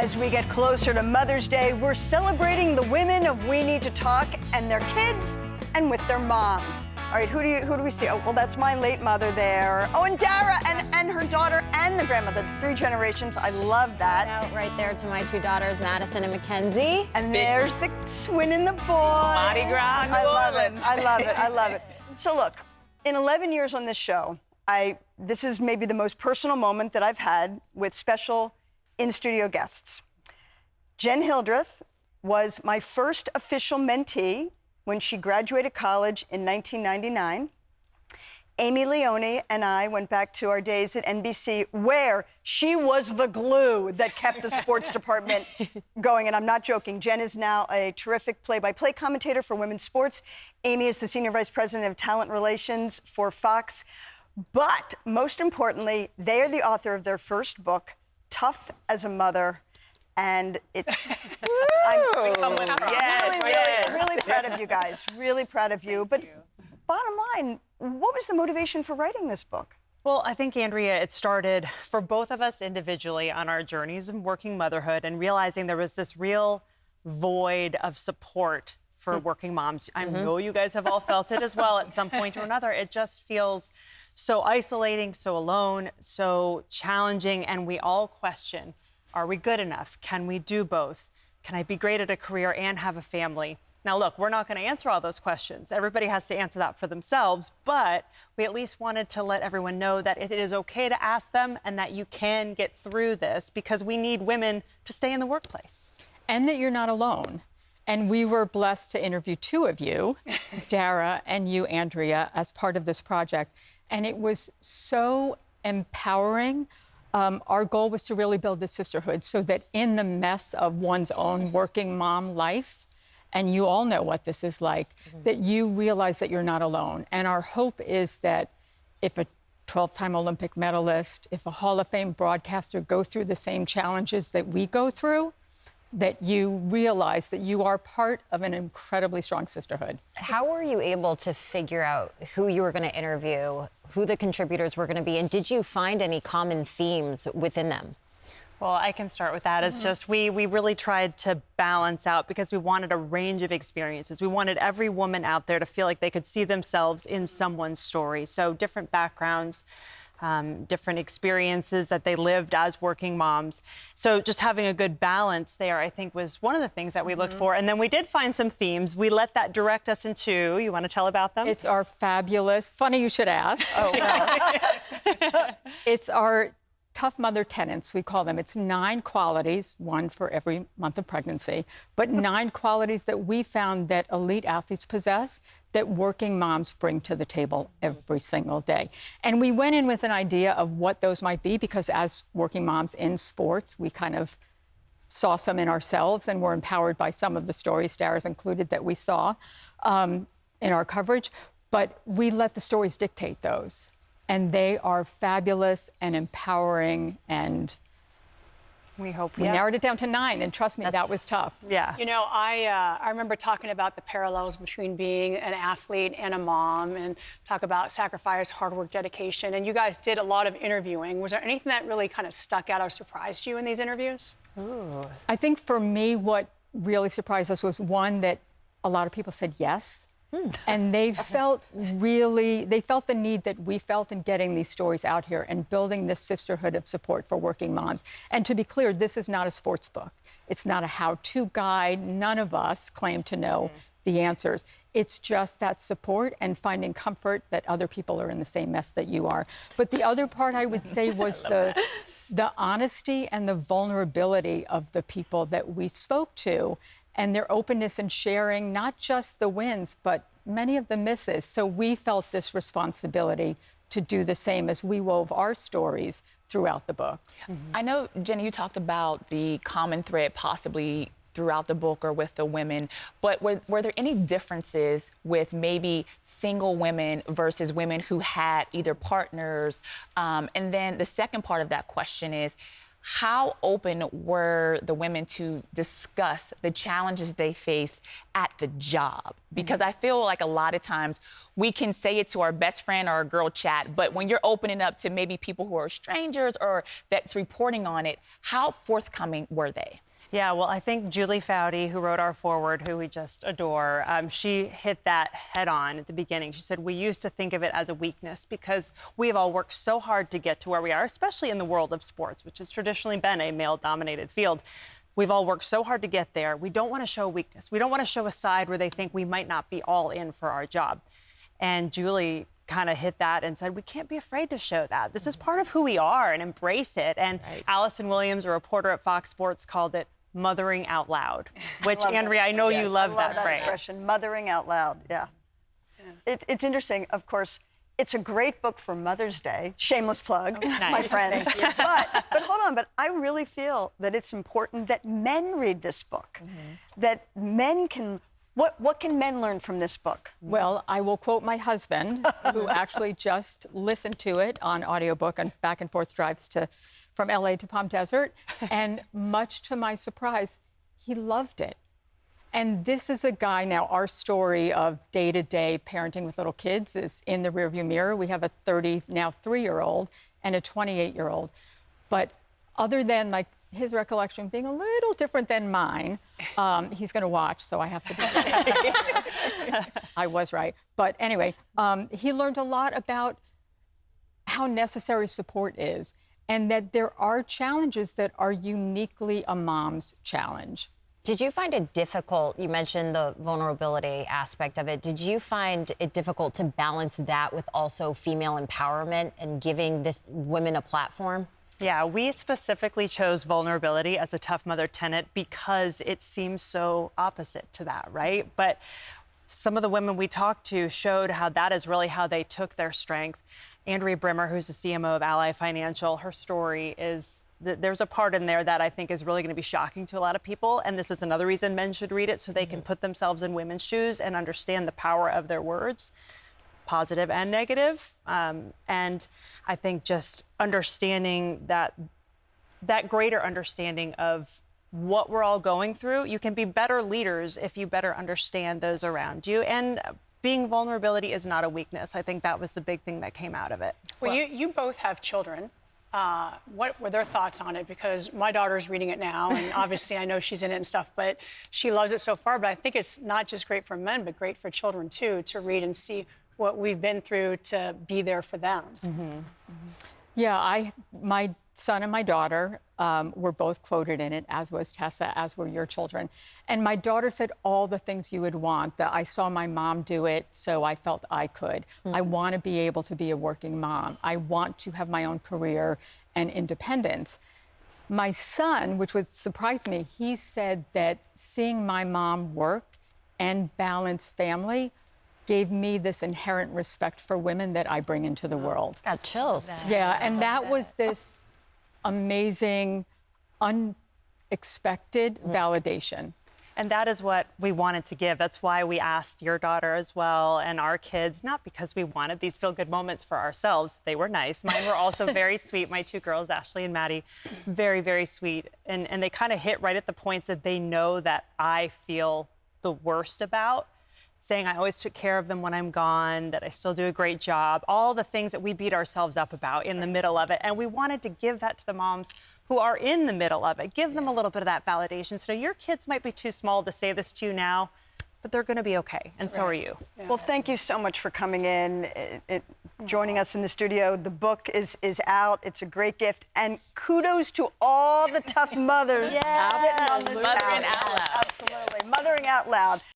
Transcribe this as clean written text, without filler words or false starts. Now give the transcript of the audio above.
As we get closer to Mother's Day, we're celebrating the women of We Need to Talk and their kids and with their moms. All right, who do we see? Oh, well, that's my late mother there. Oh, and Dara and her daughter and the grandmother, the 3 generations. I love that. Out right there to my 2 daughters, Madison and Mackenzie. And there's the twin and the boy. Mardi Gras, I love it. I love it. I love it. So look, in 11 years on this show, this is maybe the most personal moment that I've had with special in-studio guests. Jenn Hildreth was my first official mentee when she graduated college in 1999. Aimee, Leone, and I went back to our days at NBC, where she was the glue that kept the sports department going. And I'm not joking. Jenn is now a terrific play-by-play commentator for women's sports. Aimee is the Senior Vice President of Talent Relations for Fox. But most importantly, they are the author of their first book, Tough as a Mother. And it's, I'm really proud of you guys. Really proud of you. But bottom line, what was the motivation for writing this book? Well, I think, Andrea, it started for both of us individually on our journeys in working motherhood and realizing there was this real void of support for working moms. I know you guys have all felt it as well at some point or another. It just feels so isolating, so alone, so challenging, and we all question, are we good enough? Can we do both? Can I be great at a career and have a family? Now, look, we're not going to answer all those questions. Everybody has to answer that for themselves, but we at least wanted to let everyone know that it is okay to ask them and that you can get through this because we need women to stay in the workplace. And that you're not alone. And we were blessed to interview 2 of you, Dara and you, Andrea, as part of this project. And it was so empowering. Our goal was to really build this sisterhood so that in the mess of one's own working mom life, and you all know what this is like, that you realize that you're not alone. And our hope is that if a 12-time Olympic medalist, if a Hall of Fame broadcaster go through the same challenges that we go through, that you realize that you are part of an incredibly strong sisterhood. How were you able to figure out who you were going to interview, who the contributors were going to be, and did you find any common themes within them? Well, I can start with that. It's just we really tried to balance out because we wanted a range of experiences. We wanted every woman out there to feel like they could see themselves in someone's story. So different backgrounds, different experiences that they lived as working moms. So just having a good balance there, I think, was one of the things that we looked for. And then we did find some themes. We let that direct us into, you want to tell about them? It's our fabulous, funny you should ask. Oh, It's our tough mother tenets, we call them. It's 9 qualities, 1 for every month of pregnancy, but 9 qualities that we found that elite athletes possess that working moms bring to the table every single day. And we went in with an idea of what those might be because as working moms in sports, we kind of saw some in ourselves and were empowered by some of the stories, Dara's included, that we saw in our coverage. But we let the stories dictate those. And they are fabulous and empowering, and we hope we narrowed it down to 9, and trust me, that was tough. Yeah. You know, I remember talking about the parallels between being an athlete and a mom, and talk about sacrifice, hard work, dedication, and you guys did a lot of interviewing. Was there anything that really kind of stuck out or surprised you in these interviews? Ooh. I think for me, what really surprised us was, one, that a lot of people said yes. And they felt the need that we felt in getting these stories out here and building this sisterhood of support for working moms. And to be clear, this is not a sports book. It's not a how-to guide. None of us claim to know the answers. It's just that support and finding comfort that other people are in the same mess that you are. But the other part I would say was the honesty and the vulnerability of the people that we spoke to, and their openness in sharing not just the wins, but many of the misses. So we felt this responsibility to do the same as we wove our stories throughout the book. I know, Jenny, you talked about the common thread possibly throughout the book or with the women, but were there any differences with maybe single women versus women who had either partners? And then the second part of that question is, how open were the women to discuss the challenges they face at the job? Because I feel like a lot of times we can say it to our best friend or a girl chat, but when you're opening up to maybe people who are strangers or that's reporting on it, how forthcoming were they? Yeah, well, I think Julie Foudy, who wrote our foreword, who we just adore, she hit that head on at the beginning. She said, we used to think of it as a weakness because we've all worked so hard to get to where we are, especially in the world of sports, which has traditionally been a male-dominated field. We've all worked so hard to get there. We don't want to show weakness. We don't want to show a side where they think we might not be all in for our job. And Julie kind of hit that and said, we can't be afraid to show that. This is part of who we are, and embrace it. And Allison Williams, a reporter at Fox Sports, called it mothering out loud, which, Andrea, I know you love that phrase. Expression, mothering out loud, yeah. It's interesting, of course, it's a great book for Mother's Day. Shameless plug, my friends. But hold on, but I really feel that it's important that men read this book, that men can, what can men learn from this book? Well, I will quote my husband, who actually just listened to it on audiobook and back and forth drives from LA to Palm Desert. And much to my surprise, he loved it. And this is a guy, now our story of day-to-day parenting with little kids is in the rearview mirror. We have a 3-year-old and a 28-year-old. But other than like his recollection being a little different than mine, he's going to watch, so I have to be I was right. But anyway, he learned a lot about how necessary support is, and that there are challenges that are uniquely a mom's challenge. Did you find it difficult? You mentioned the vulnerability aspect of it. Did you find it difficult to balance that with also female empowerment and giving this women a platform? Yeah, we specifically chose vulnerability as a tough mother tenet because it seems so opposite to that, right? But some of the women we talked to showed how that is really how they took their strength. Andrea Brimmer, who's the CMO of Ally Financial, her story is there's a part in there that I think is really going to be shocking to a lot of people. And this is another reason men should read it, so they can put themselves in women's shoes and understand the power of their words, positive and negative. And I think just understanding that greater understanding of what we're all going through, you can be better leaders if you better understand those around you. And being vulnerability is not a weakness. I think that was the big thing that came out of it. Well, you both have children. What were their thoughts on it? Because my daughter's reading it now, and obviously I know she's in it and stuff, but she loves it so far. But I think it's not just great for men, but great for children, too, to read and see what we've been through to be there for them. Yeah, my son and my daughter were both quoted in it, as was Tessa, as were your children. And my daughter said all the things you would want, that I saw my mom do it, so I felt I could. I want to be able to be a working mom. I want to have my own career and independence. My son, which would surprise me, he said that seeing my mom work and balance family gave me this inherent respect for women that I bring into the world. Got chills. Yeah, and that was this amazing, unexpected validation. And that is what we wanted to give. That's why we asked your daughter as well and our kids, not because we wanted these feel-good moments for ourselves. They were nice. Mine were also very sweet. My two girls, Ashley and Maddie, very, very sweet. And they kind of hit right at the points that they know that I feel the worst about. Saying I always took care of them when I'm gone, that I still do a great job, all the things that we beat ourselves up about in the middle of it. And we wanted to give that to the moms who are in the middle of it, give them a little bit of that validation. So your kids might be too small to say this to you now, but they're going to be okay, and so are you. Yeah. Well, thank you so much for coming in, joining us in the studio. The book is out. It's a great gift. And kudos to all the tough mothers sitting on this couch. Mothering out loud. Absolutely. Mothering out loud.